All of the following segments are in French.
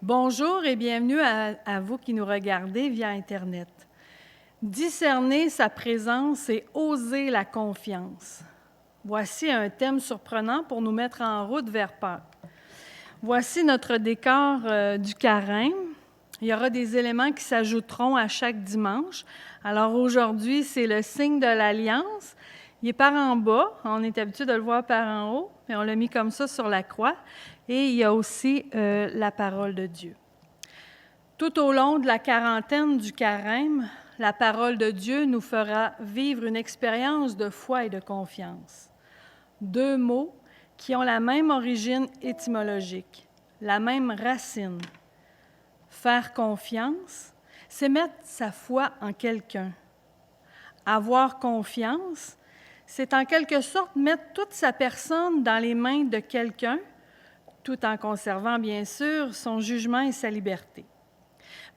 Bonjour et bienvenue à vous qui nous regardez via Internet. Discerner sa présence et oser la confiance. Voici un thème surprenant pour nous mettre en route vers Pâques. Voici notre décor du carême. Il y aura des éléments qui s'ajouteront à chaque dimanche. Alors aujourd'hui, c'est le signe de l'Alliance. Il est par en bas. On est habitué de le voir par en haut, mais on l'a mis comme ça sur la croix. Et il y a aussi la parole de Dieu. Tout au long de la quarantaine du carême, la parole de Dieu nous fera vivre une expérience de foi et de confiance. Deux mots qui ont la même origine étymologique, la même racine. Faire confiance, c'est mettre sa foi en quelqu'un. Avoir confiance, c'est en quelque sorte mettre toute sa personne dans les mains de quelqu'un, tout en conservant bien sûr son jugement et sa liberté.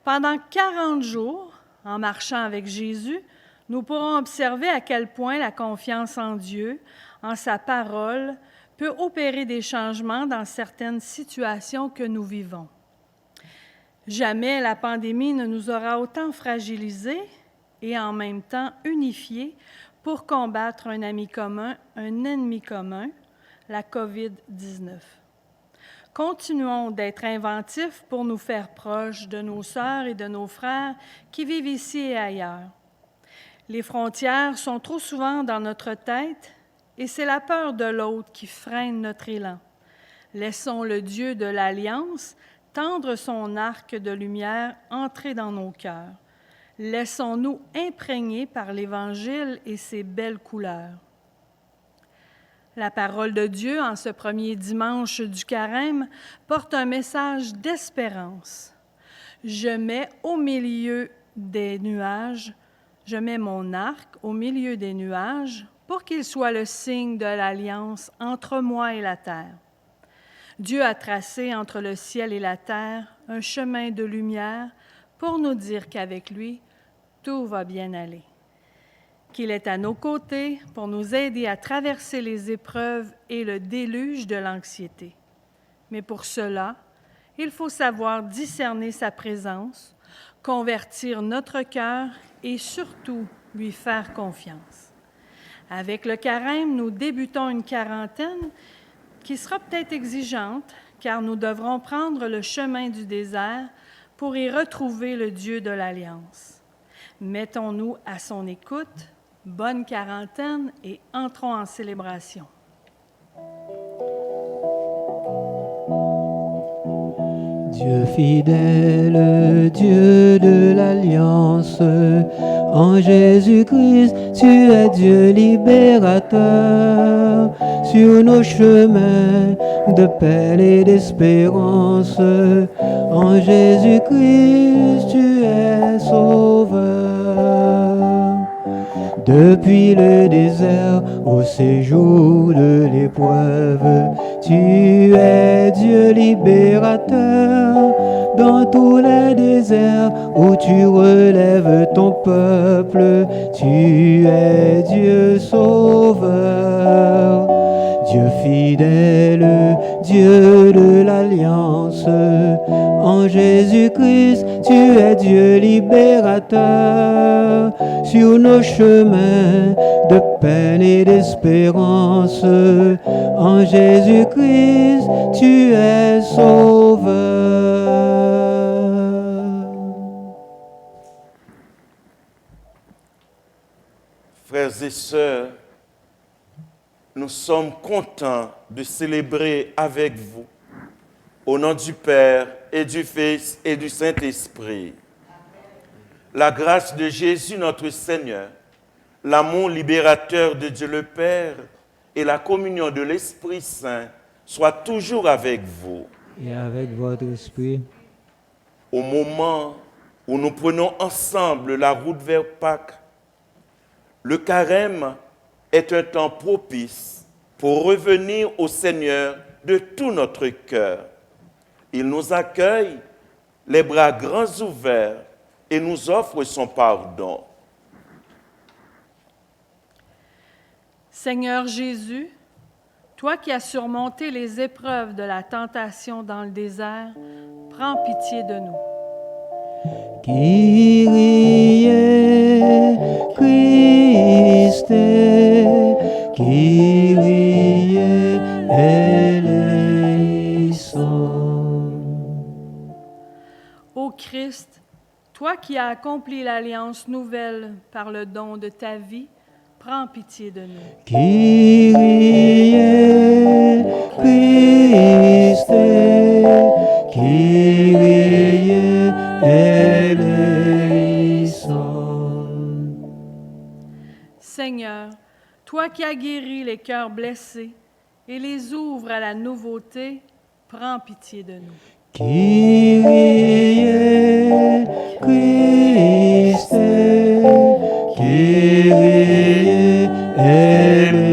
Pendant 40 jours, en marchant avec Jésus, nous pourrons observer à quel point la confiance en Dieu, en sa parole, peut opérer des changements dans certaines situations que nous vivons. Jamais la pandémie ne nous aura autant fragilisés et en même temps unifiés pour combattre un ennemi commun, la COVID-19. Continuons d'être inventifs pour nous faire proches de nos sœurs et de nos frères qui vivent ici et ailleurs. Les frontières sont trop souvent dans notre tête et c'est la peur de l'autre qui freine notre élan. Laissons le Dieu de l'Alliance tendre son arc de lumière entrer dans nos cœurs. Laissons-nous imprégner par l'Évangile et ses belles couleurs. La parole de Dieu, en ce premier dimanche du carême, porte un message d'espérance. Je mets mon arc au milieu des nuages pour qu'il soit le signe de l'alliance entre moi et la terre. Dieu a tracé entre le ciel et la terre un chemin de lumière pour nous dire qu'avec lui, tout va bien aller. Qu'il est à nos côtés pour nous aider à traverser les épreuves et le déluge de l'anxiété. Mais pour cela, il faut savoir discerner sa présence, convertir notre cœur et surtout lui faire confiance. Avec le carême, nous débutons une quarantaine qui sera peut-être exigeante, car nous devrons prendre le chemin du désert pour y retrouver le Dieu de l'Alliance. Mettons-nous à son écoute. Bonne quarantaine et entrons en célébration. Dieu fidèle, Dieu de l'Alliance, en Jésus-Christ, tu es Dieu libérateur. Sur nos chemins de paix et d'espérance, en Jésus-Christ, tu es sauveur. Depuis le désert, au séjour de l'épreuve, tu es Dieu libérateur. Dans tous les déserts où tu relèves ton peuple, tu es Dieu sauveur. Dieu fidèle, Dieu de l'Alliance, en Jésus-Christ, tu es Dieu libérateur. Sur nos chemins de peine et d'espérance, en Jésus-Christ, tu es sauveur. Frères et sœurs, nous sommes contents de célébrer avec vous, au nom du Père et du Fils et du Saint-Esprit. La grâce de Jésus notre Seigneur, l'amour libérateur de Dieu le Père et la communion de l'Esprit Saint soient toujours avec vous. Et avec votre esprit. Au moment où nous prenons ensemble la route vers Pâques, le carême est un temps propice pour revenir au Seigneur de tout notre cœur. Il nous accueille, les bras grands ouverts, et nous offre son pardon. Seigneur Jésus, Toi qui as surmonté les épreuves de la tentation dans le désert, prends pitié de nous. Kyrie Christe, Kyrie eleison. Ô Christ, toi qui as accompli l'alliance nouvelle par le don de ta vie, prends pitié de nous. Kyrie Christe, Kyrie eleison. Seigneur, toi qui as guéri les cœurs blessés et les ouvres à la nouveauté, prends pitié de nous. Kyrie Christe, Kyrie eleison.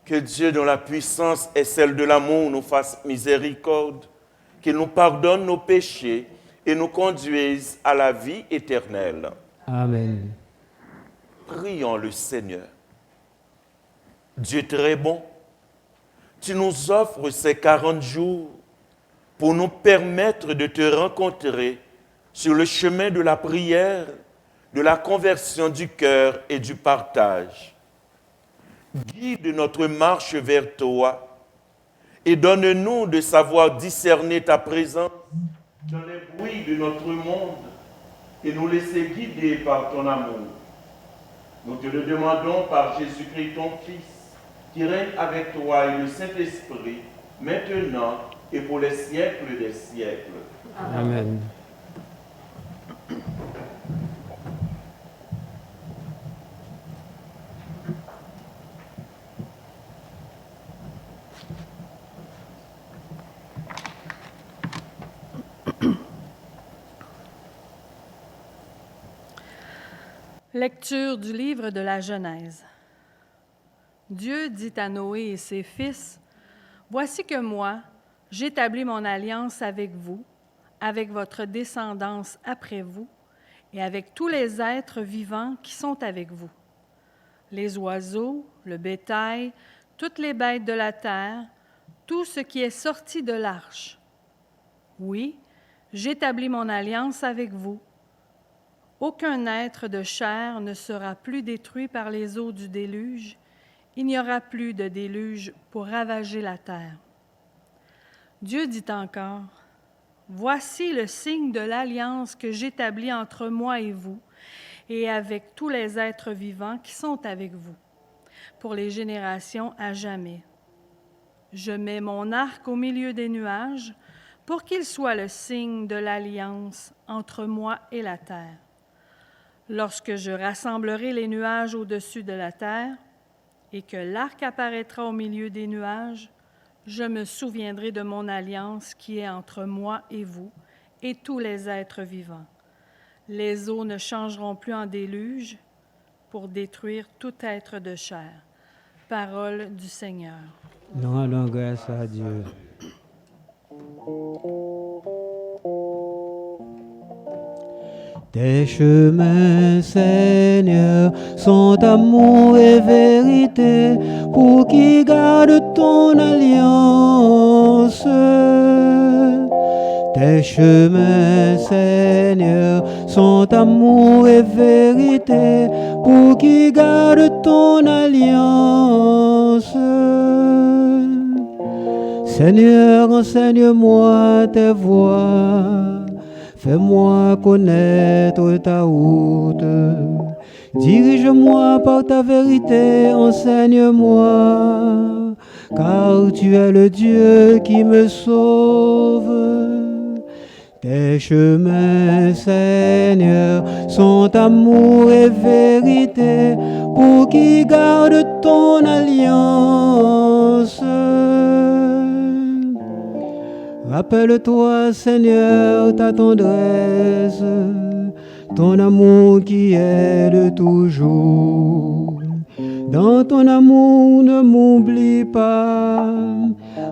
Que Dieu, dont la puissance est celle de l'amour, nous fasse miséricorde, qu'il nous pardonne nos péchés et nous conduise à la vie éternelle. Amen. Prions le Seigneur. Dieu très bon, tu nous offres ces 40 jours pour nous permettre de te rencontrer sur le chemin de la prière, de la conversion du cœur et du partage. Guide notre marche vers toi et donne-nous de savoir discerner ta présence dans les bruits de notre monde et nous laisser guider par ton amour. Nous te le demandons par Jésus-Christ, ton Fils, qui règne avec toi et le Saint-Esprit, maintenant et pour les siècles des siècles. Amen. Lecture du livre de la Genèse. Dieu dit à Noé et ses fils, « Voici que moi, j'établis mon alliance avec vous, avec votre descendance après vous, et avec tous les êtres vivants qui sont avec vous. Les oiseaux, le bétail, toutes les bêtes de la terre, tout ce qui est sorti de l'arche. Oui, j'établis mon alliance avec vous. Aucun être de chair ne sera plus détruit par les eaux du déluge. Il n'y aura plus de déluge pour ravager la terre. » Dieu dit encore, « Voici le signe de l'alliance que j'établis entre moi et vous, et avec tous les êtres vivants qui sont avec vous, pour les générations à jamais. Je mets mon arc au milieu des nuages, pour qu'il soit le signe de l'alliance entre moi et la terre. Lorsque je rassemblerai les nuages au-dessus de la terre, et que l'arc apparaîtra au milieu des nuages, je me souviendrai de mon alliance qui est entre moi et vous, et tous les êtres vivants. Les eaux ne changeront plus en déluge pour détruire tout être de chair. » Parole du Seigneur. Nous rendons grâce à Dieu. Tes chemins, Seigneur, sont amour et vérité pour qui garde ton alliance. Tes chemins, Seigneur, sont amour et vérité pour qui garde ton alliance. Seigneur, enseigne-moi tes voies. Fais-moi connaître ta route. Dirige-moi par ta vérité, enseigne-moi, car tu es le Dieu qui me sauve. Tes chemins, Seigneur, sont amour et vérité pour qui garde ton alliance. Rappelle-toi, Seigneur, ta tendresse, ton amour qui est de toujours. Dans ton amour, ne m'oublie pas,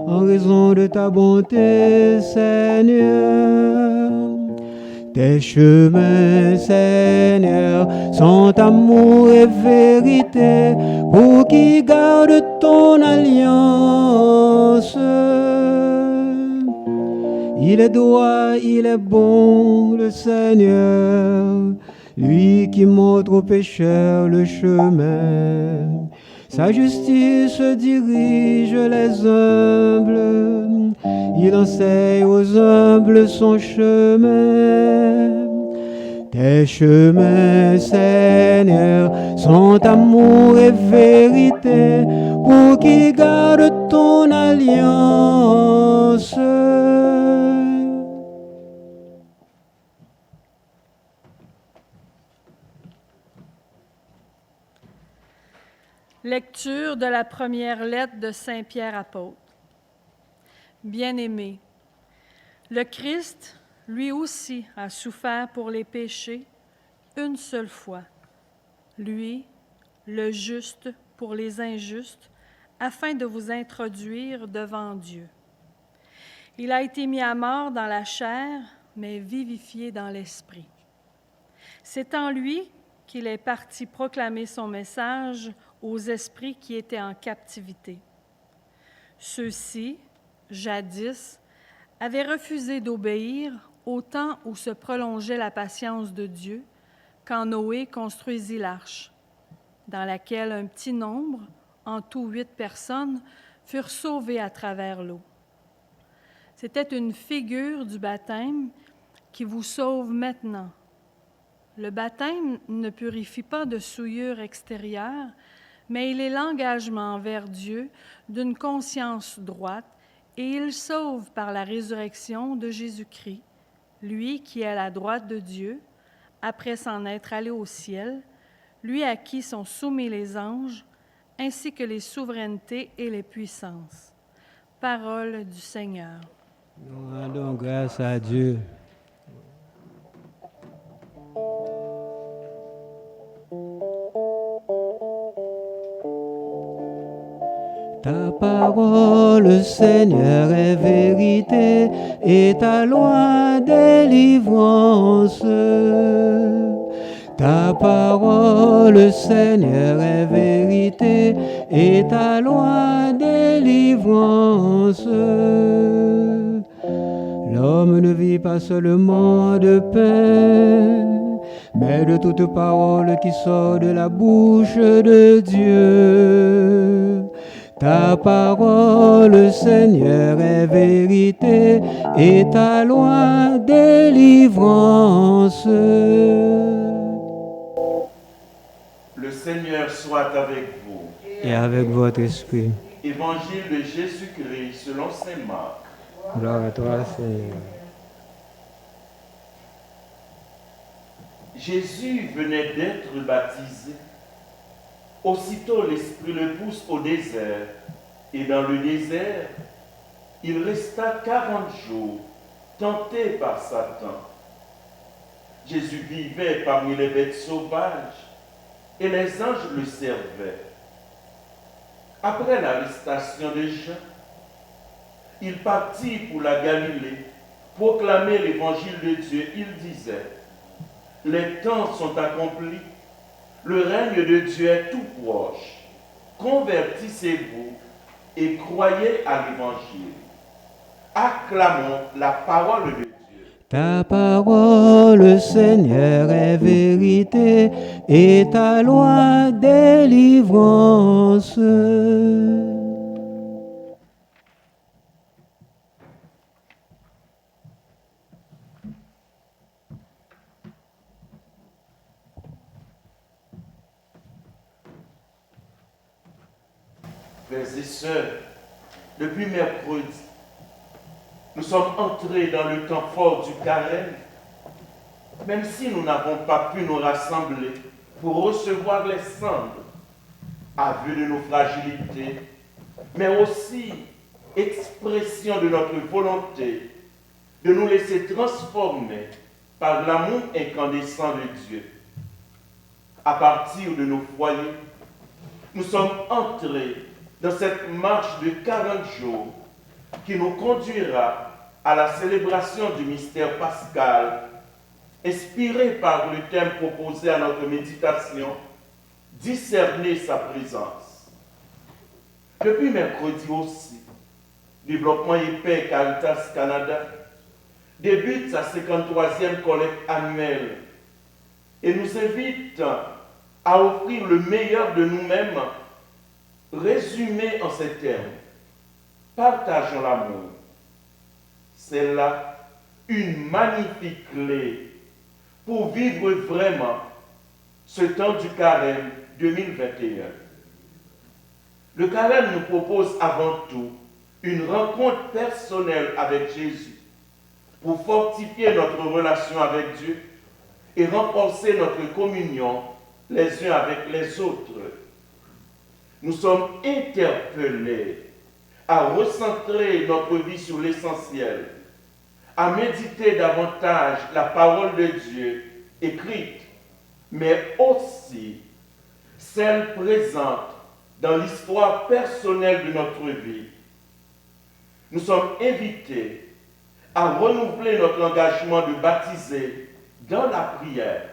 en raison de ta bonté, Seigneur. Tes chemins, Seigneur, sont amour et vérité pour qui garde ton alliance. Il est droit, il est bon, le Seigneur, lui qui montre aux pécheurs le chemin. Sa justice dirige les humbles, il enseigne aux humbles son chemin. Tes chemins, Seigneur, sont amour et vérité pour qui garde ton alliance. Lecture de la première lettre de Saint Pierre apôtre. Bien-aimés, le Christ, lui aussi, a souffert pour les péchés une seule fois. Lui, le juste pour les injustes, afin de vous introduire devant Dieu. Il a été mis à mort dans la chair, mais vivifié dans l'esprit. C'est en lui qu'il est parti proclamer son message aux esprits qui étaient en captivité. Ceux-ci, jadis, avaient refusé d'obéir au temps où se prolongeait la patience de Dieu, quand Noé construisit l'arche, dans laquelle un petit nombre, en tout 8 personnes, furent sauvées à travers l'eau. C'était une figure du baptême qui vous sauve maintenant. Le baptême ne purifie pas de souillure extérieure, mais il est l'engagement envers Dieu d'une conscience droite et il sauve par la résurrection de Jésus-Christ, lui qui est à la droite de Dieu, après s'en être allé au ciel, lui à qui sont soumis les anges, ainsi que les souverainetés et les puissances. Parole du Seigneur. Nous rendons grâce à Dieu. Ta parole, Seigneur, est vérité et ta loi délivrance. Ta parole, Seigneur, est vérité et ta loi délivrance. L'homme ne vit pas seulement de pain, mais de toute parole qui sort de la bouche de Dieu. Ta parole, Seigneur, est vérité et ta loi délivrance. Le Seigneur soit avec vous. Et avec votre esprit. Évangile de Jésus-Christ selon saint Marc. Gloire à toi, Seigneur. Jésus venait d'être baptisé. Aussitôt l'Esprit le pousse au désert, et dans le désert, il resta 40 jours, tenté par Satan. Jésus vivait parmi les bêtes sauvages, et les anges le servaient. Après l'arrestation de Jean, il partit pour la Galilée, proclamer l'évangile de Dieu. Il disait, « Les temps sont accomplis, le règne de Dieu est tout proche. Convertissez-vous et croyez à l'évangile. » Acclamons la parole de Dieu. Ta parole, Seigneur, est vérité et ta loi délivrance. Frères et sœurs, depuis mercredi, nous sommes entrés dans le temps fort du carême, même si nous n'avons pas pu nous rassembler pour recevoir les cendres, à vue de nos fragilités, mais aussi expression de notre volonté de nous laisser transformer par l'amour incandescent de Dieu. À partir de nos foyers, nous sommes entrés dans cette marche de 40 jours qui nous conduira à la célébration du mystère pascal inspiré par le thème proposé à notre méditation, discerner sa présence. Depuis mercredi aussi, Développement et Paix Caritas Canada débute sa 53e collecte annuelle et nous invite à offrir le meilleur de nous-mêmes, résumé en ces termes. Partageons l'amour. C'est là une magnifique clé pour vivre vraiment ce temps du carême 2021. Le carême nous propose avant tout une rencontre personnelle avec Jésus pour fortifier notre relation avec Dieu et renforcer notre communion les uns avec les autres. Nous sommes interpellés à recentrer notre vie sur l'essentiel, à méditer davantage la parole de Dieu écrite, mais aussi celle présente dans l'histoire personnelle de notre vie. Nous sommes invités à renouveler notre engagement de baptiser dans la prière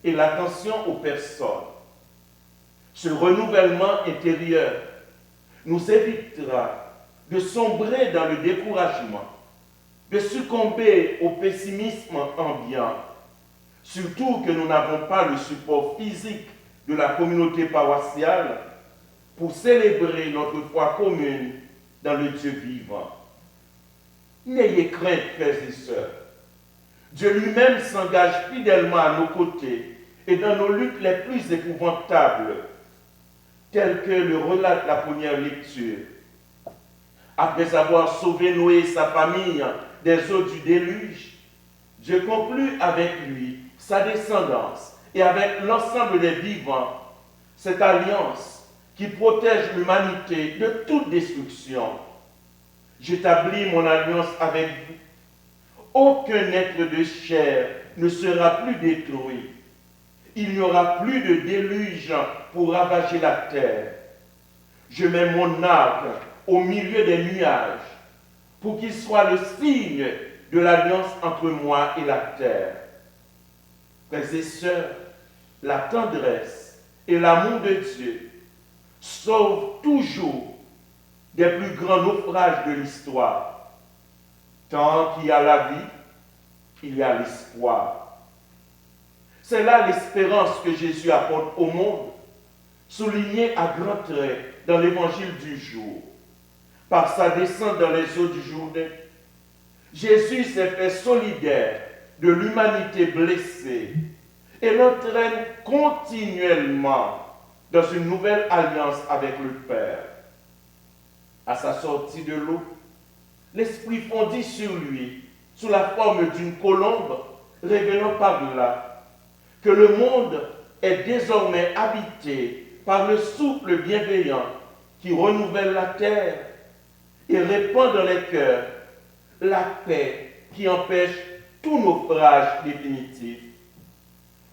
et l'attention aux personnes. Ce renouvellement intérieur nous évitera de sombrer dans le découragement, de succomber au pessimisme ambiant, surtout que nous n'avons pas le support physique de la communauté paroissiale pour célébrer notre foi commune dans le Dieu vivant. N'ayez crainte, frères et sœurs. Dieu lui-même s'engage fidèlement à nos côtés et dans nos luttes les plus épouvantables, telles que le relate la première lecture. Après avoir sauvé Noé et sa famille des eaux du déluge, Dieu conclut avec lui sa descendance et avec l'ensemble des vivants cette alliance qui protège l'humanité de toute destruction. J'établis mon alliance avec vous. Aucun être de chair ne sera plus détruit. Il n'y aura plus de déluge pour ravager la terre. Je mets mon arc au milieu des nuages pour qu'il soit le signe de l'alliance entre moi et la terre. Frères et sœurs, la tendresse et l'amour de Dieu sauvent toujours des plus grands naufrages de l'histoire. Tant qu'il y a la vie, il y a l'espoir. C'est là l'espérance que Jésus apporte au monde, soulignée à grands traits dans l'évangile du jour. Par sa descente dans les eaux du Jourdain, Jésus s'est fait solidaire de l'humanité blessée et l'entraîne continuellement dans une nouvelle alliance avec le Père. À sa sortie de l'eau, l'Esprit fondit sur lui sous la forme d'une colombe, révélant par là que le monde est désormais habité par le souffle bienveillant qui renouvelle la terre et répand dans les cœurs la paix qui empêche tout naufrage définitif.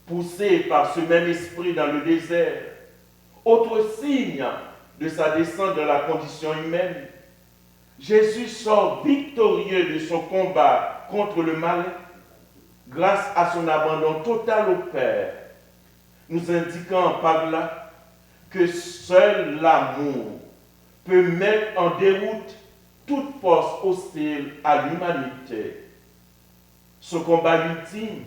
Poussé par ce même esprit dans le désert, autre signe de sa descente dans la condition humaine, Jésus sort victorieux de son combat contre le mal grâce à son abandon total au Père, nous indiquant par là que seul l'amour peut mettre en déroute toute force hostile à l'humanité. Ce combat ultime,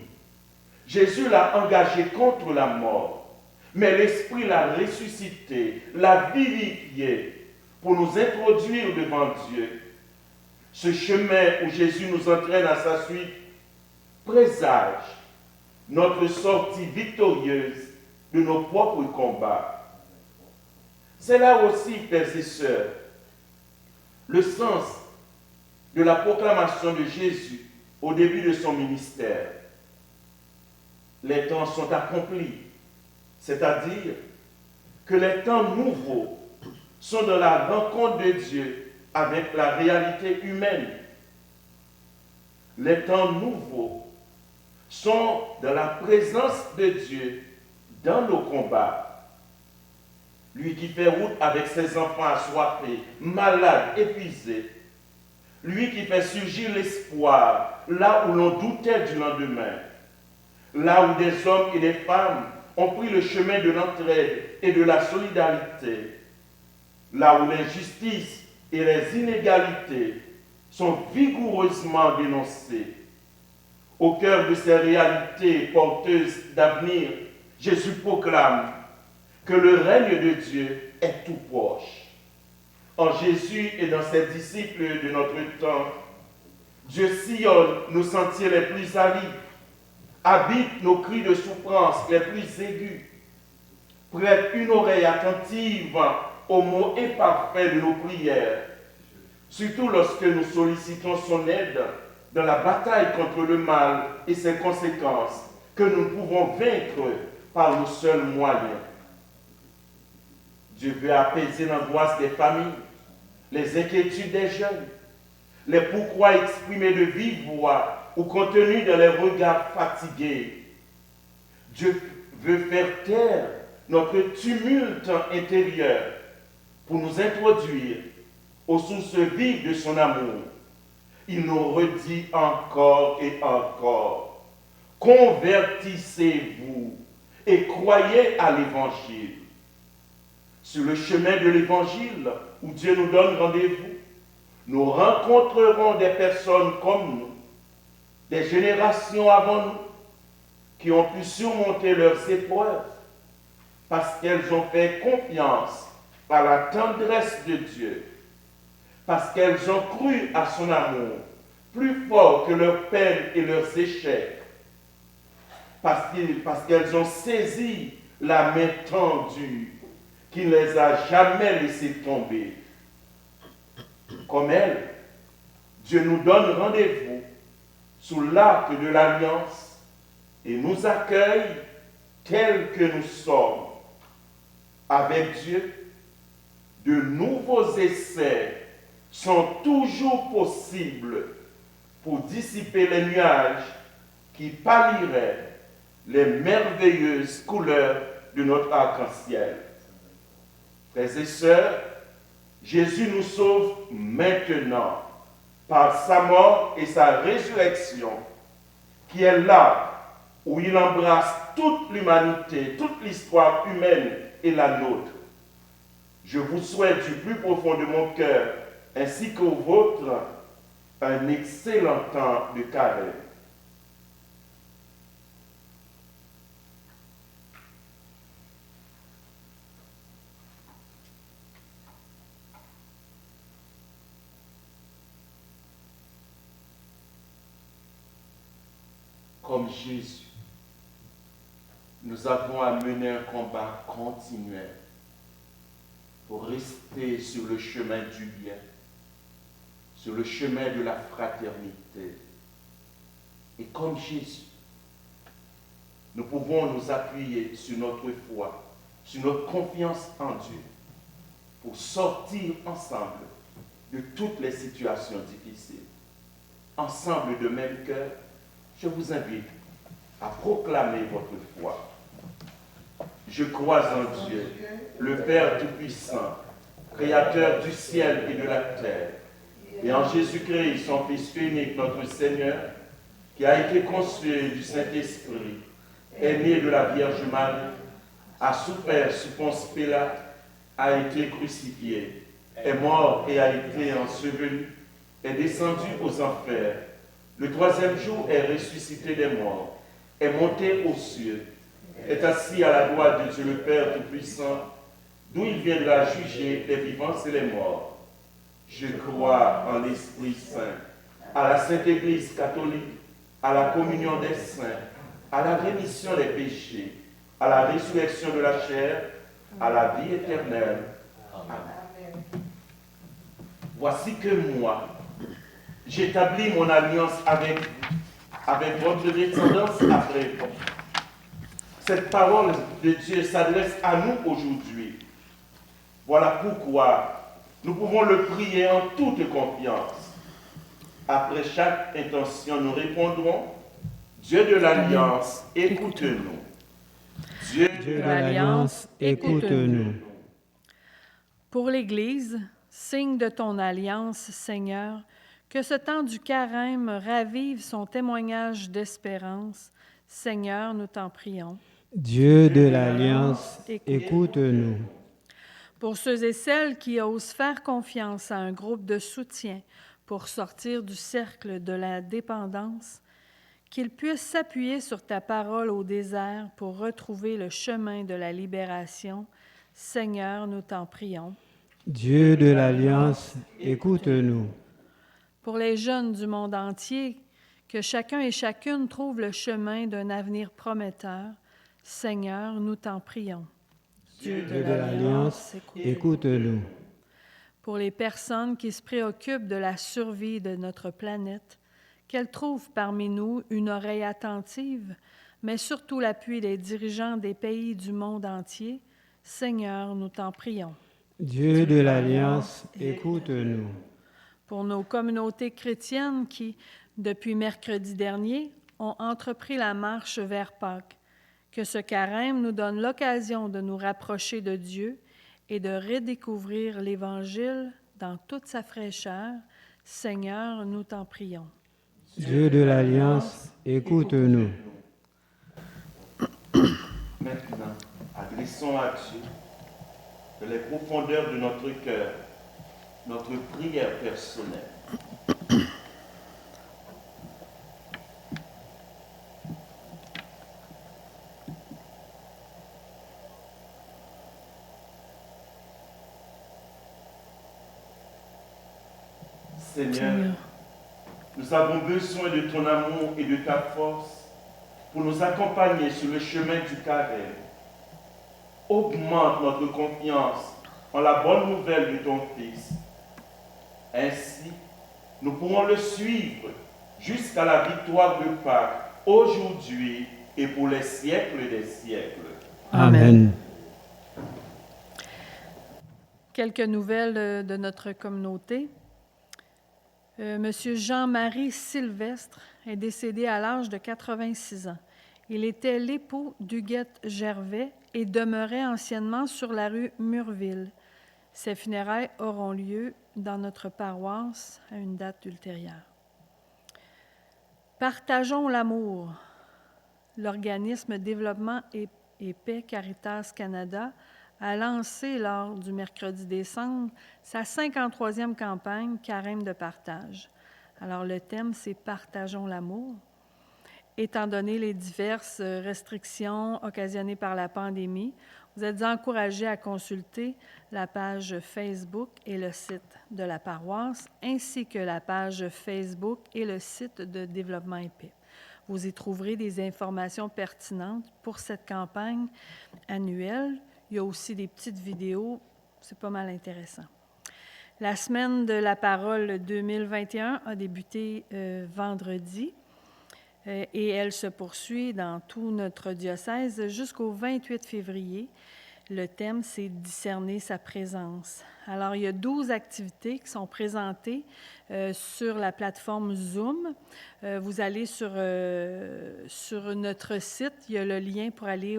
Jésus l'a engagé contre la mort, mais l'Esprit l'a ressuscité, l'a vivifié pour nous introduire devant Dieu. Ce chemin où Jésus nous entraîne à sa suite présage notre sortie victorieuse de nos propres combats. C'est là aussi, frères et sœurs, le sens de la proclamation de Jésus au début de son ministère. Les temps sont accomplis, c'est-à-dire que les temps nouveaux sont dans la rencontre de Dieu avec la réalité humaine. Les temps nouveaux sont dans la présence de Dieu dans nos combats. Lui qui fait route avec ses enfants assoiffés, malades, épuisés. Lui qui fait surgir l'espoir là où l'on doutait du lendemain. là où des hommes et des femmes ont pris le chemin de l'entraide et de la solidarité, là où l'injustice et les inégalités sont vigoureusement dénoncées. Au cœur de ces réalités porteuses d'avenir, Jésus proclame que le règne de Dieu est tout proche. En Jésus et dans ses disciples de notre temps, Dieu sillonne nos sentiers les plus arides, habite nos cris de souffrance les plus aigus, prête une oreille attentive aux mots imparfaits de nos prières, surtout lorsque nous sollicitons son aide dans la bataille contre le mal et ses conséquences que nous ne pouvons vaincre par nos seuls moyens. Dieu veut apaiser l'angoisse des familles, les inquiétudes des jeunes, les pourquoi exprimés de vive voix ou contenus dans les regards fatigués. Dieu veut faire taire notre tumulte intérieur pour nous introduire aux sources vives de son amour. Il nous redit encore et encore, convertissez-vous et croyez à l'Évangile. Sur le chemin de l'Évangile, où Dieu nous donne rendez-vous, nous rencontrerons des personnes comme nous, des générations avant nous, qui ont pu surmonter leurs épreuves parce qu'elles ont fait confiance à la tendresse de Dieu, parce qu'elles ont cru à son amour plus fort que leurs peines et leurs échecs, parce qu'elles ont saisi la main tendue qui ne les a jamais laissées tomber. Comme elles, Dieu nous donne rendez-vous sous l'arc de l'Alliance et nous accueille tels que nous sommes. Avec Dieu, de nouveaux essais sont toujours possibles pour dissiper les nuages qui pâliraient les merveilleuses couleurs de notre arc-en-ciel. Frères et sœurs, Jésus nous sauve maintenant par sa mort et sa résurrection, qui est là où il embrasse toute l'humanité, toute l'histoire humaine et la nôtre. Je vous souhaite du plus profond de mon cœur, ainsi qu'au vôtre, un excellent temps de carême. Comme Jésus, nous avons à mener un combat continuel pour rester sur le chemin du bien, sur le chemin de la fraternité. Et comme Jésus, nous pouvons nous appuyer sur notre foi, sur notre confiance en Dieu, pour sortir ensemble de toutes les situations difficiles. Ensemble de même cœur, je vous invite à proclamer votre foi. Je crois en Dieu, le Père Tout-Puissant, Créateur du ciel et de la terre, et en Jésus-Christ, son Fils unique, notre Seigneur, qui a été conçu du Saint-Esprit, est né de la Vierge Marie, a souffert sous Ponce Pilate, a été crucifié, est mort et a été enseveli, est descendu aux enfers. Le troisième jour est ressuscité des morts, est monté aux cieux, est assis à la droite de Dieu le Père Tout-Puissant, d'où il viendra juger les vivants et les morts. Je crois en l'Esprit Saint, à la Sainte Église catholique, à la communion des saints, à la rémission des péchés, à la résurrection de la chair, à la vie éternelle. Amen. Voici que moi, j'établis mon alliance avec vous, avec votre descendance après vous. Cette parole de Dieu s'adresse à nous aujourd'hui. Voilà pourquoi nous pouvons le prier en toute confiance. Après chaque intention, nous répondrons, Dieu de l'Alliance, écoute-nous. Dieu de l'Alliance, écoute-nous. Pour l'Église, signe de ton alliance, Seigneur, que ce temps du carême ravive son témoignage d'espérance, Seigneur, nous t'en prions. Dieu de l'Alliance, écoute-nous. Pour ceux et celles qui osent faire confiance à un groupe de soutien pour sortir du cercle de la dépendance, qu'ils puissent s'appuyer sur ta parole au désert pour retrouver le chemin de la libération. Seigneur, nous t'en prions. Dieu de l'Alliance, écoute-nous. Pour les jeunes du monde entier, que chacun et chacune trouve le chemin d'un avenir prometteur. Seigneur, nous t'en prions. Dieu de l'Alliance, écoute-nous. Pour les personnes qui se préoccupent de la survie de notre planète, qu'elles trouvent parmi nous une oreille attentive, mais surtout l'appui des dirigeants des pays du monde entier. Seigneur, nous t'en prions. Dieu de l'Alliance, écoute-nous. Pour nos communautés chrétiennes qui, depuis mercredi dernier, ont entrepris la marche vers Pâques, que ce carême nous donne l'occasion de nous rapprocher de Dieu et de redécouvrir l'Évangile dans toute sa fraîcheur. Seigneur, nous t'en prions. Dieu de l'Alliance, écoute-nous. Maintenant, adressons à Dieu, de les profondeurs de notre cœur, notre prière personnelle. Seigneur, nous avons besoin de ton amour et de ta force pour nous accompagner sur le chemin du carême. Augmente notre confiance en la bonne nouvelle de ton Fils. Ainsi, nous pourrons le suivre jusqu'à la victoire de Pâques, aujourd'hui et pour les siècles des siècles. Amen. Quelques nouvelles de notre communauté. Monsieur Jean-Marie Sylvestre est décédé à l'âge de 86 ans. Il était l'époux d'Huguette Gervais et demeurait anciennement sur la rue Murville. Ses funérailles auront lieu dans notre paroisse à une date ultérieure. Partageons l'amour. L'organisme Développement et Paix Caritas Canada a lancé lors du mercredi décembre sa 53e campagne Carême de partage. Alors le thème, c'est « Partageons l'amour ». Étant donné les diverses restrictions occasionnées par la pandémie, vous êtes encouragés à consulter la page Facebook et le site de la paroisse, ainsi que la page Facebook et le site de Développement et Paix. Vous y trouverez des informations pertinentes pour cette campagne annuelle. Il y a aussi des petites vidéos, c'est pas mal intéressant. La semaine de la parole 2021 a débuté vendredi et elle se poursuit dans tout notre diocèse jusqu'au 28 février. Le thème, c'est « Discerner sa présence ». Alors, il y a 12 activités qui sont présentées sur la plateforme Zoom. Vous allez sur notre site, il y a le lien pour aller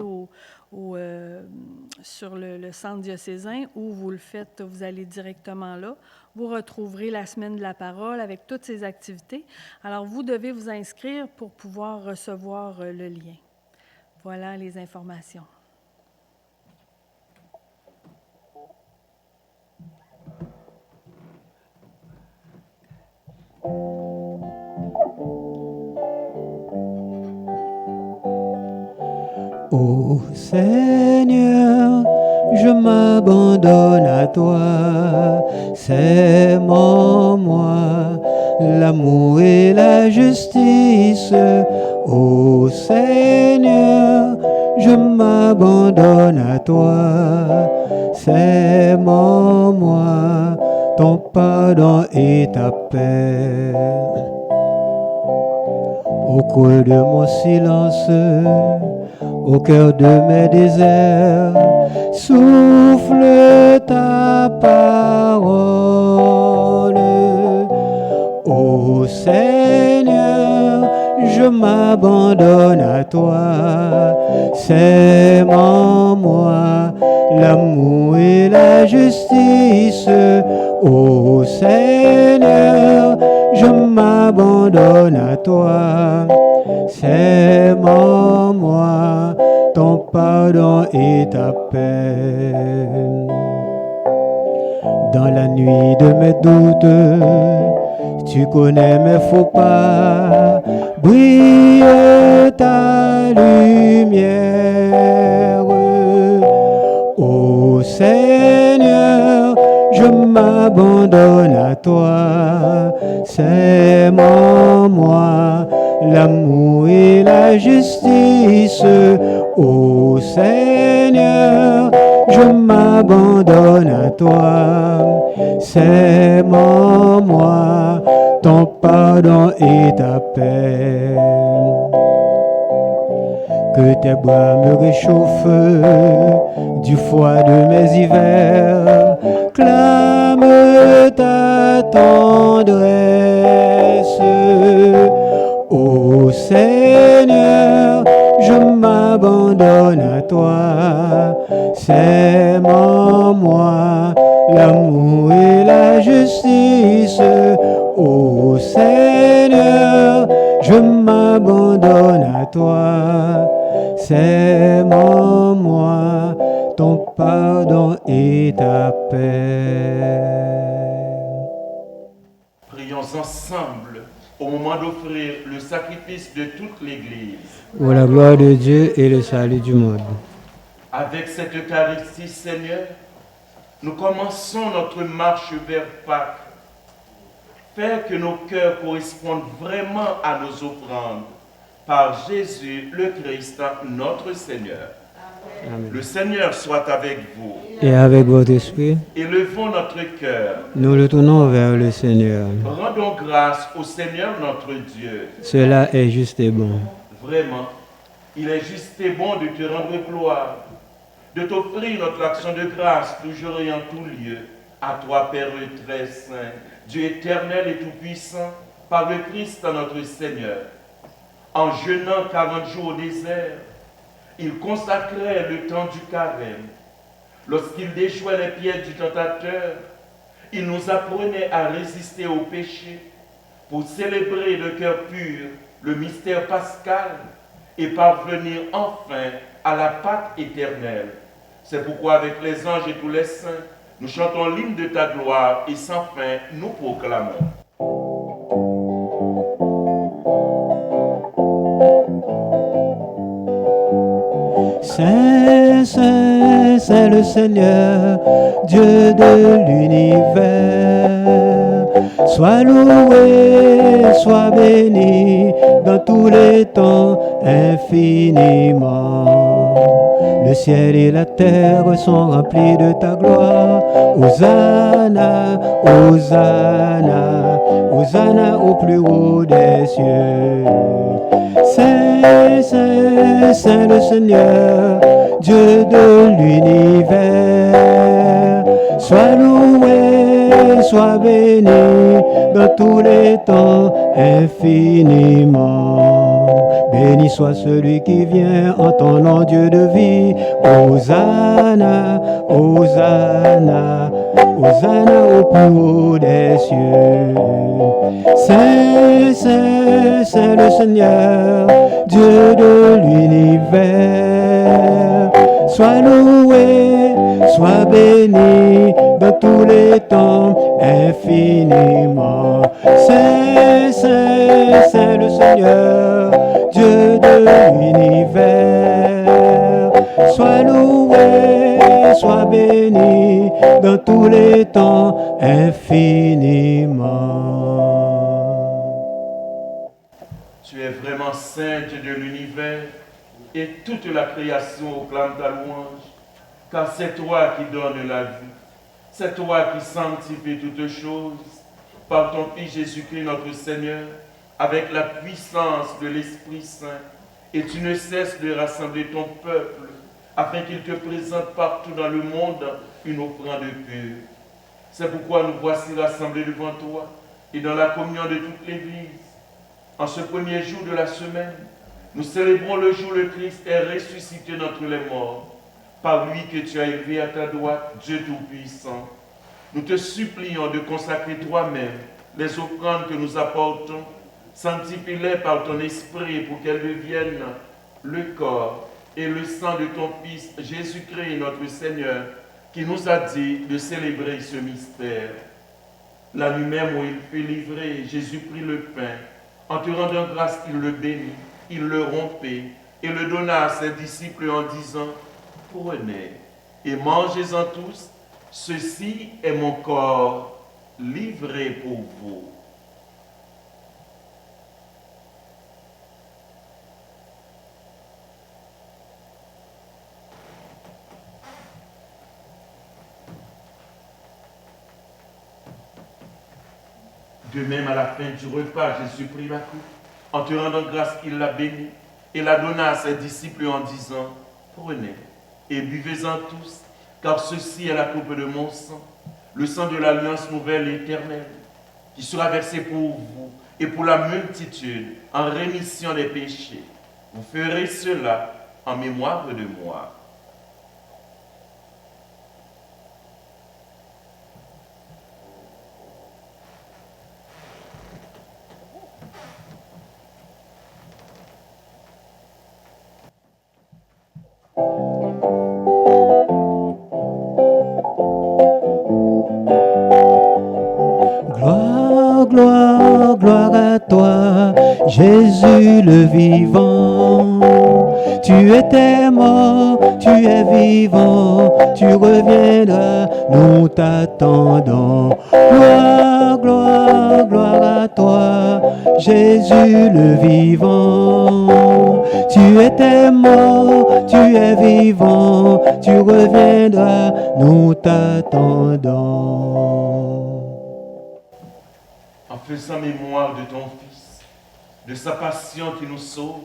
sur le centre diocésain où vous le faites, vous allez directement là. Vous retrouverez la semaine de la parole avec toutes ces activités. Alors, vous devez vous inscrire pour pouvoir recevoir le lien. Voilà les informations. Ô Seigneur, je m'abandonne à toi, c'est mon moi, l'amour et la justice. Ô Seigneur, je m'abandonne à toi, c'est mon moi, ton pardon et ta paix. Au creux de mon silence, au cœur de mes déserts, souffle ta parole. Ô Seigneur, je m'abandonne à toi, c'est en moi l'amour et la justice. Ô Seigneur, je m'abandonne à toi, sème en moi ton pardon et ta paix. Dans la nuit de mes doutes, tu connais mes faux pas, brille ta lumière. Ô Seigneur, je m'abandonne à toi, sème en moi l'amour et la justice. Ô Seigneur, je m'abandonne à toi, sème en moi ton pardon et ta paix. Que tes bras me réchauffent du froid de mes hivers, clame ta tendresse. Ô Seigneur, je m'abandonne à toi, sème en moi l'amour et la justice. Ô Seigneur, je m'abandonne à toi, sème en moi ton pardon et ta paix. Prions ensemble au moment d'offrir le sacrifice de toute l'Église. Pour la gloire de Dieu et le salut du monde. Avec cette Eucharistie, Seigneur, nous commençons notre marche vers Pâques. Faire que nos cœurs correspondent vraiment à nos offrandes. Par Jésus, le Christ, notre Seigneur. Amen. Le Seigneur soit avec vous. Et avec votre esprit, Élevons notre cœur. nous le tournons vers le Seigneur. Rendons grâce au Seigneur notre Dieu. Cela est juste et bon. Vraiment, il est juste et bon de te rendre gloire, de t'offrir notre action de grâce toujours et en tout lieu. À toi, Père très saint, Dieu éternel et tout-puissant, par le Christ notre Seigneur. En jeûnant 40 jours au désert, il consacrait le temps du carême. Lorsqu'il déjouait les pièges du tentateur, il nous apprenait à résister au péché pour célébrer de cœur pur le mystère pascal et parvenir enfin à la Pâque éternelle. C'est pourquoi avec les anges et tous les saints, nous chantons l'hymne de ta gloire et sans fin nous proclamons. Saint, Saint, Saint le Seigneur, Dieu de l'univers. Sois loué, sois béni dans tous les temps infiniment. Le ciel et la terre sont remplis de ta gloire. Hosanna, Hosanna, Hosanna au plus haut des cieux. Saint, Saint, Saint le Seigneur, Dieu de l'univers. Sois loué, sois béni dans tous les temps infiniment. Béni soit celui qui vient en ton nom, Dieu de vie. Hosanna, Hosanna, Hosanna au plus haut des cieux. Saint, Saint, Saint le Seigneur, Dieu de l'univers. Sois loué, sois béni dans tous les temps infiniment. Saint, Saint, Saint le Seigneur, Dieu de l'univers. Sois loué, sois béni dans tous les temps infiniment. Tu es vraiment sainte de l'univers et toute la création proclame ta louange, car c'est toi qui donnes la vie, c'est toi qui sanctifies toutes choses par ton Fils Jésus-Christ notre Seigneur, avec la puissance de l'Esprit Saint, et tu ne cesses de rassembler ton peuple afin qu'il te présente partout dans le monde une offrande pure. C'est pourquoi nous voici rassemblés devant toi et dans la communion de toute l'Église. En ce premier jour de la semaine, nous célébrons le jour où le Christ est ressuscité d'entre les morts, par lui que tu as élevé à ta droite, Dieu Tout-Puissant. Nous te supplions de consacrer toi-même les offrandes que nous apportons, Sanctifie-les par ton esprit pour qu'elles deviennent le corps et le sang de ton Fils Jésus-Christ, notre Seigneur, qui nous a dit de célébrer ce mystère. La nuit même où il fut livré, Jésus prit le pain. En te rendant grâce, il le bénit, il le rompit et le donna à ses disciples en disant, « Prenez et mangez-en tous, ceci est mon corps livré pour vous. » De même, à la fin du repas, Jésus prit la coupe. En te rendant grâce, il la bénit et la donna à ses disciples en disant, « Prenez et buvez-en tous, car ceci est la coupe de mon sang, le sang de l'alliance nouvelle et éternelle, qui sera versé pour vous et pour la multitude en rémission des péchés. Vous ferez cela en mémoire de moi. » Gloire, gloire, gloire à toi, Jésus le vivant. Tu étais mort, tu es vivant, tu reviendras, nous t'attendons. Gloire, gloire, gloire à toi, Jésus le vivant. Tu étais mort, tu es vivant, tu reviendras, nous t'attendons. En faisant mémoire de ton Fils, de sa passion qui nous sauve,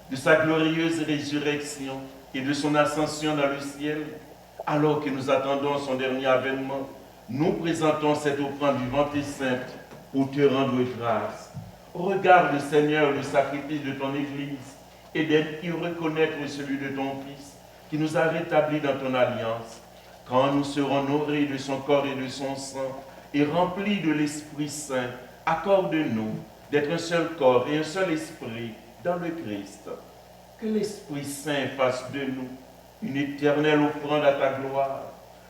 de sa glorieuse résurrection et de son ascension dans le ciel, alors que nous attendons son dernier avènement, nous présentons cette offrande vivante et sainte pour te rendre grâce. Regarde, Seigneur, le sacrifice de ton Église et d'aide-y reconnaître celui de ton Fils qui nous a rétablis dans ton alliance. Quand nous serons nourris de son corps et de son sang et remplis de l'Esprit Saint, accorde-nous d'être un seul corps et un seul esprit dans le Christ. Que l'Esprit Saint fasse de nous une éternelle offrande à ta gloire,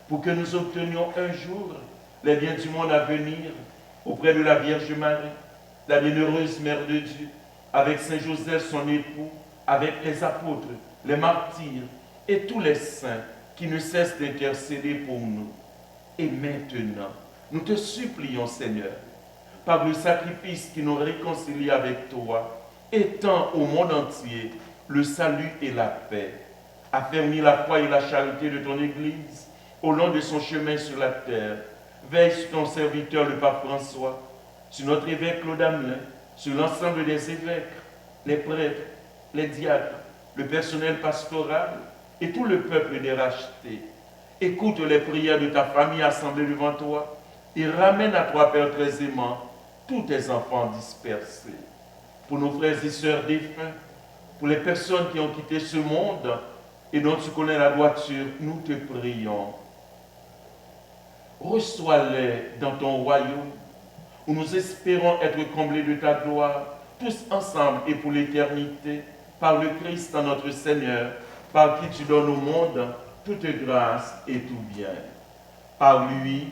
pour que nous obtenions un jour les biens du monde à venir auprès de la Vierge Marie, la bienheureuse Mère de Dieu, avec Saint Joseph son époux, avec les apôtres, les martyrs et tous les saints qui ne cessent d'intercéder pour nous. Et maintenant, nous te supplions, Seigneur, par le sacrifice qui nous réconcilie avec toi, étends au monde entier le salut et la paix. Affermis la foi et la charité de ton Église au long de son chemin sur la terre. Veille sur ton serviteur, le pape François, sur notre évêque Claude Hamelin, sur l'ensemble des évêques, les prêtres, les diacres, le personnel pastoral et tout le peuple des rachetés. Écoute les prières de ta famille assemblée devant toi et ramène à toi, Père très aimant, tous tes enfants dispersés. Pour nos frères et sœurs défunts, pour les personnes qui ont quitté ce monde et dont tu connais la droiture, nous te prions. Reçois-les dans ton royaume, où nous espérons être comblés de ta gloire, tous ensemble et pour l'éternité, par le Christ notre Seigneur, par qui tu donnes au monde toute grâce et tout bien. Par lui,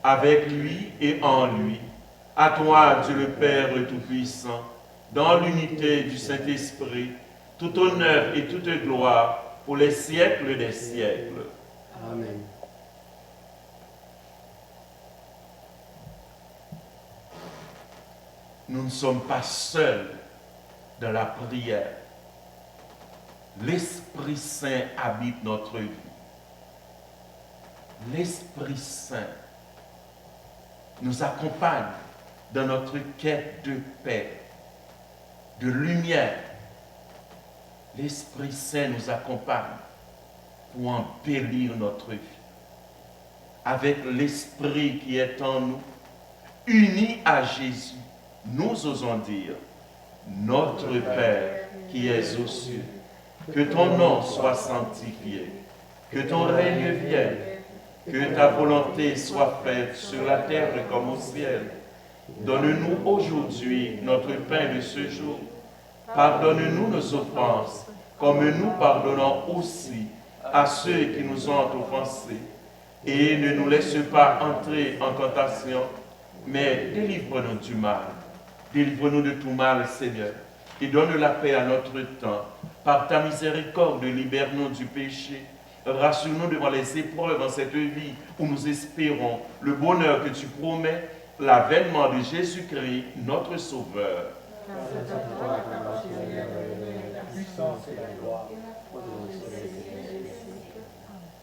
avec lui et en lui, à toi, Dieu le Père Tout-Puissant, dans l'unité du Saint-Esprit, tout honneur et toute gloire pour les siècles des siècles. Amen. Nous ne sommes pas seuls dans la prière. L'Esprit Saint habite notre vie. L'Esprit Saint nous accompagne dans notre quête de paix, de lumière. L'Esprit Saint nous accompagne pour embellir notre vie. Avec l'Esprit qui est en nous, unis à Jésus, nous osons dire, notre Père qui es aux cieux, que ton nom soit sanctifié, que ton règne vienne, que ta volonté soit faite sur la terre comme au ciel. Donne-nous aujourd'hui notre pain de ce jour. Pardonne-nous nos offenses, comme nous pardonnons aussi à ceux qui nous ont offensés. Et ne nous laisse pas entrer en tentation, mais délivre-nous du mal. Délivre-nous de tout mal, Seigneur, et donne la paix à notre temps. Par ta miséricorde, libère-nous du péché. Rassure-nous devant les épreuves en cette vie où nous espérons le bonheur que tu promets, l'avènement de Jésus-Christ, notre Sauveur.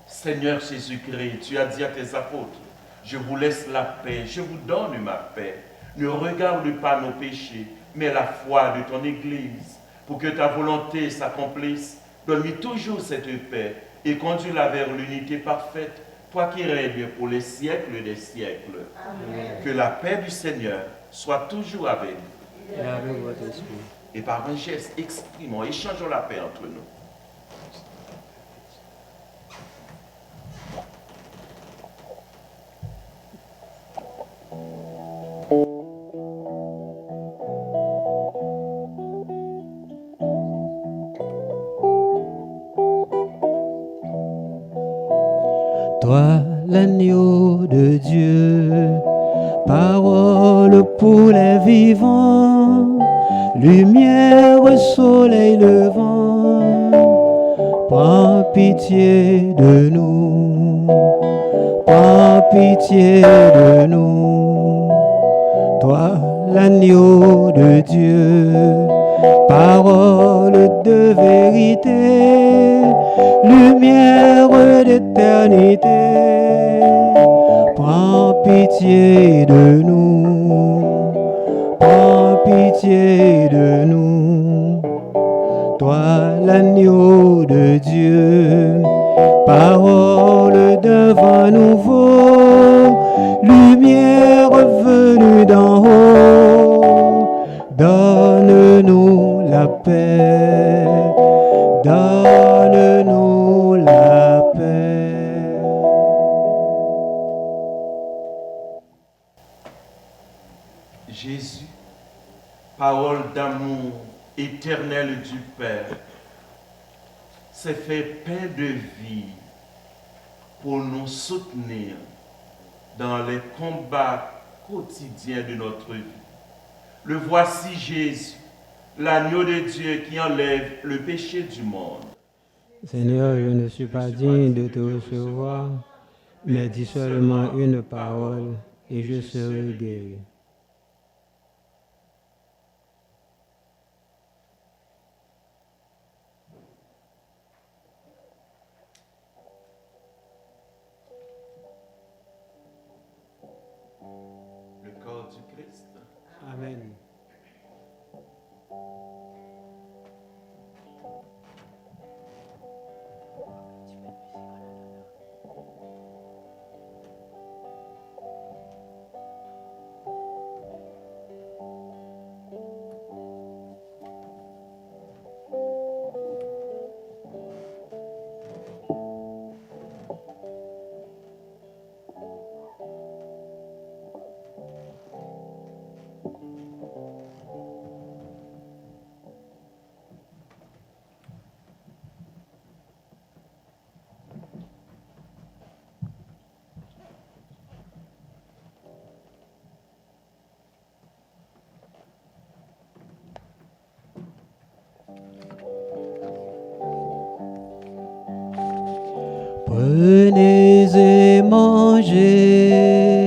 Seigneur Jésus-Christ, tu as dit à tes apôtres, je vous laisse la paix, je vous donne ma paix. Ne regarde pas nos péchés, mais la foi de ton Église. Pour que ta volonté s'accomplisse, donne-lui toujours cette paix et conduis-la vers l'unité parfaite, toi qui règnes pour les siècles des siècles. Amen. Que la paix du Seigneur soit toujours avec nous. Et avec votre esprit. Et par un geste, exprimons, échangeons la paix entre nous. Toi, l'agneau de Dieu, parole pour les vivants, lumière au soleil levant, prends pitié de nous, prends pitié de nous. Toi, l'agneau de Dieu, parole de vérité, lumière d'éternité, prends pitié de nous, prends pitié de nous. Toi, l'agneau de Dieu, parole d'un vent nouveau, lumière venue d'en haut, donne-nous la paix, donne-nous la paix. Jésus, parole d'amour éternel du Père, s'est fait pain de vie pour nous soutenir dans les combats quotidiens de notre vie. Le voici Jésus, l'agneau de Dieu qui enlève le péché du monde. Seigneur, je ne suis pas digne de te recevoir, mais dis seulement une parole et je serai guéri. Le corps du Christ. Amen. Prenez et mangez,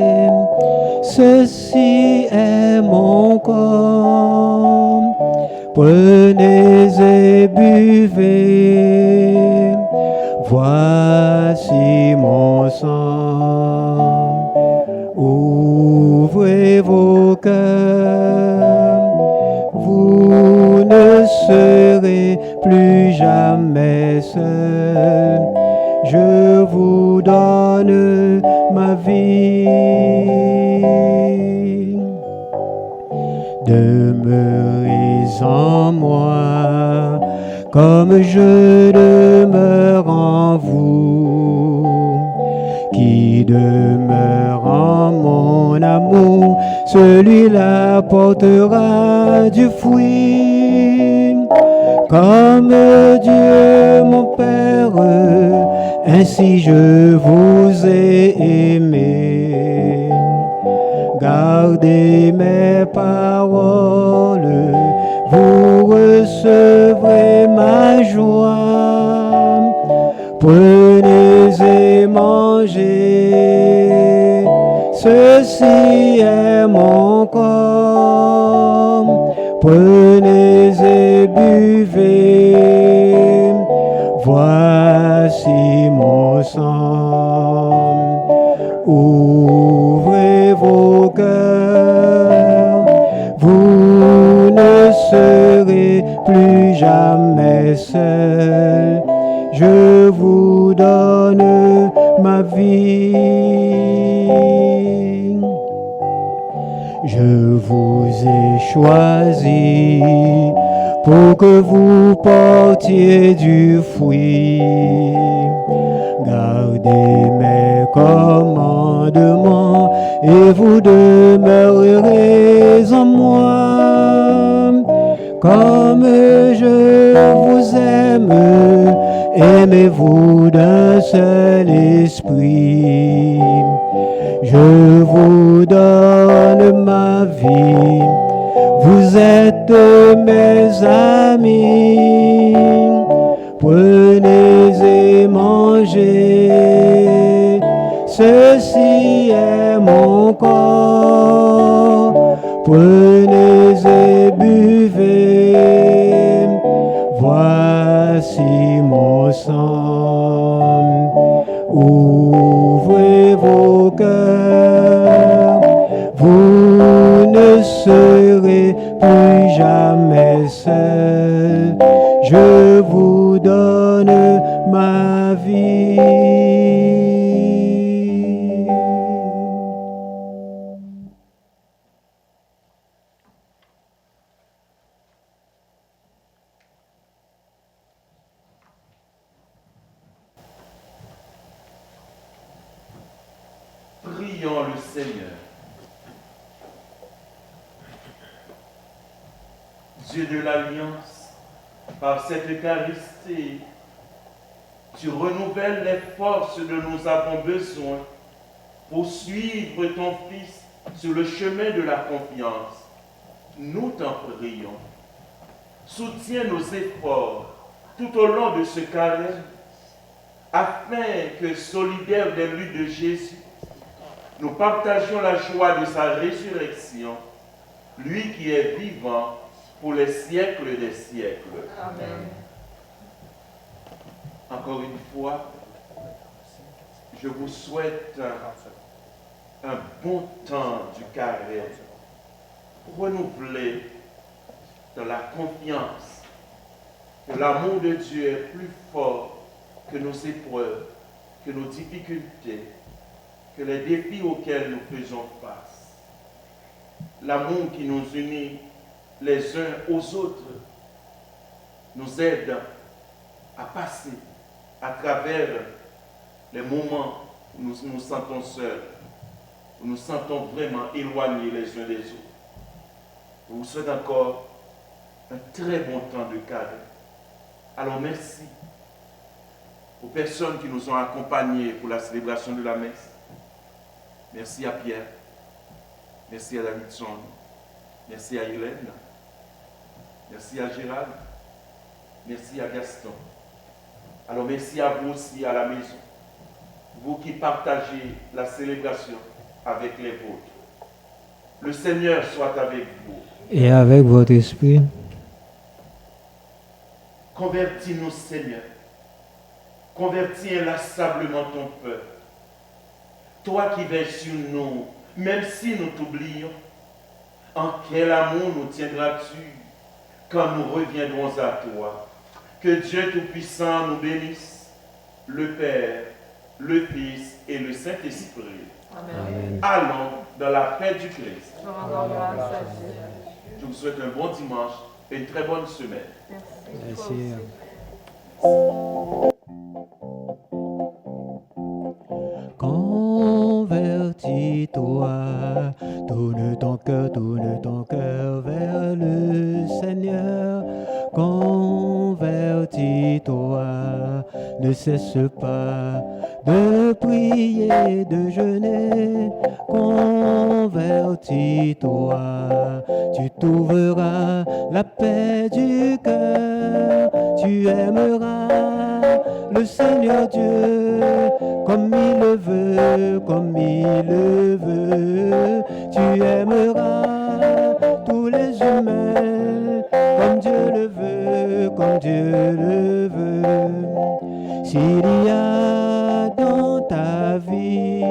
ceci est mon corps. Prenez et buvez, voici mon sang. Ouvrez vos cœurs, vous ne serez plus jamais seuls. Je vous donne ma vie. Demeurez en moi, comme je demeure en vous. Qui demeure en mon amour, ce celui-là portera du fruit. Comme Dieu mon Père, ainsi je vous ai aimé. Gardez mes paroles, vous recevrez ma joie. Prenez et mangez, ceci est mon corps. Prenez et buvez, voici mon sang. Ouvrez vos cœurs, vous ne serez plus jamais seuls. Je vous donne ma vie. Je vous ai choisi pour que vous portiez du fruit. Gardez mes commandements et vous demeurerez en moi. Comme je vous aime, aimez-vous d'un seul esprit. Je vous donne ma vie, vous êtes mes amis. Prenez et mangez, ceci est mon corps. Prenez et buvez, voici mon sang. Ouvrez vos cœurs, vous ne serez plus jamais seuls. Je vous donne ma vie. Prions le Seigneur. Dieu de l'Alliance, par cette Eucharistie, tu renouvelles les forces dont nous avons besoin pour suivre ton Fils sur le chemin de la confiance. Nous t'en prions. Soutiens nos efforts tout au long de ce carême, afin que, solidaires des luttes de Jésus, nous partagions la joie de sa résurrection, lui qui est vivant pour les siècles des siècles. Amen. Encore une fois, je vous souhaite un bon temps du carême, renouvelé dans la confiance que l'amour de Dieu est plus fort que nos épreuves, que nos difficultés, que les défis auxquels nous faisons face. L'amour qui nous unit les uns aux autres nous aide à passer à travers les moments où nous nous sentons seuls, où nous nous sentons vraiment éloignés les uns des autres. Je vous souhaite encore un très bon temps de carême. Alors merci aux personnes qui nous ont accompagnés pour la célébration de la messe. Merci à Pierre, merci à Davidson, merci à Hélène, merci à Gérald, merci à Gaston. Alors merci à vous aussi à la maison, vous qui partagez la célébration avec les vôtres. Le Seigneur soit avec vous. Et avec votre esprit. Convertis-nous, Seigneur. Convertis inlassablement ton peuple. Toi qui veilles sur nous, même si nous t'oublions, en quel amour nous tiendras-tu quand nous reviendrons à toi? Que Dieu Tout-Puissant nous bénisse, le Père, le Fils et le Saint-Esprit. Amen. Allons dans la paix du Christ. Je rends grâce à Dieu. Je vous souhaite un bon dimanche et une très bonne semaine. Merci. Merci. Convertis-toi, Tourne ton cœur vers le Seigneur. Convertis-toi, ne cesse pas de prier, de jeûner. Convertis-toi, tu trouveras la paix du cœur. Tu aimeras le Seigneur Dieu comme il le veut, comme il le veut. Tu aimeras tous les humains comme Dieu le veut, comme Dieu le veut. S'il y a dans ta vie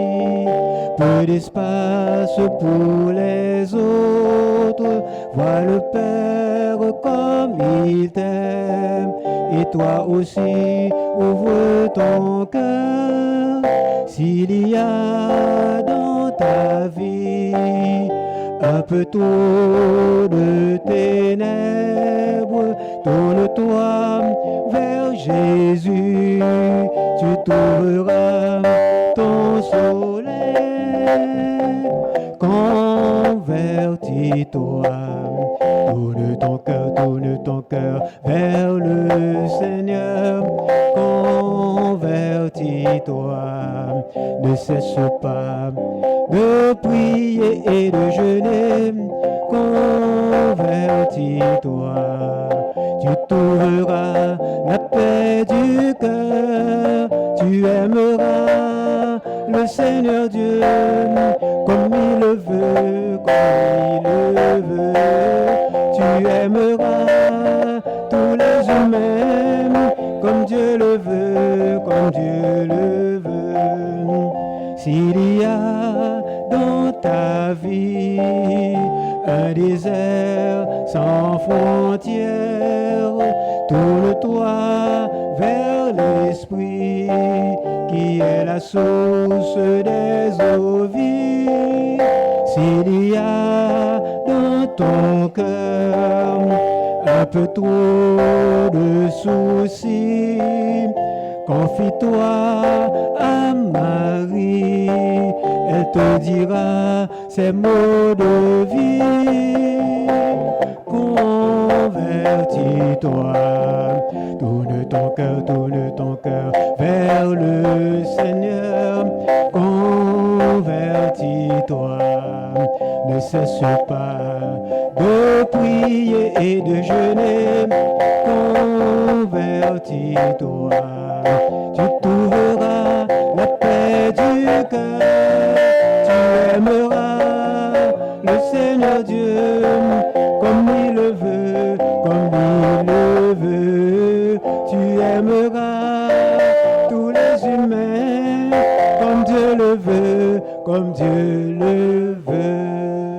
peu d'espace pour les autres, vois le Père comme il t'aime. Et toi aussi, ouvre ton cœur. S'il y a dans ta vie un peu trop de ténèbres, tourne-toi vers Jésus, tu trouveras ton soleil. Convertis-toi, tourne ton cœur vers le Seigneur. Convertis-toi, ne cesse pas de prier et de jeûner. Convertis-toi, tu trouveras la paix du cœur. Tu aimeras le Seigneur Dieu comme il le veut, comme il le veut. Tu aimeras tous les humains comme Dieu le veut, comme Dieu le veut. S'il y a dans ta vie un désert sans frontières, tourne-toi vers l'Esprit qui est la source des eaux vives. S'il y a dans ton cœur un peu trop de soucis, confie-toi à Marie, elle te dira ces mots de vie. Convertis-toi, tourne ton cœur vers le Seigneur. Convertis-toi, ne cesse pas de prier et de jeûner. Convertis-toi, tu trouveras la paix du cœur. Tu aimeras le Seigneur Dieu comme il le veut, comme il le veut. Tu aimeras tous les humains comme Dieu le veut, comme Dieu le veut.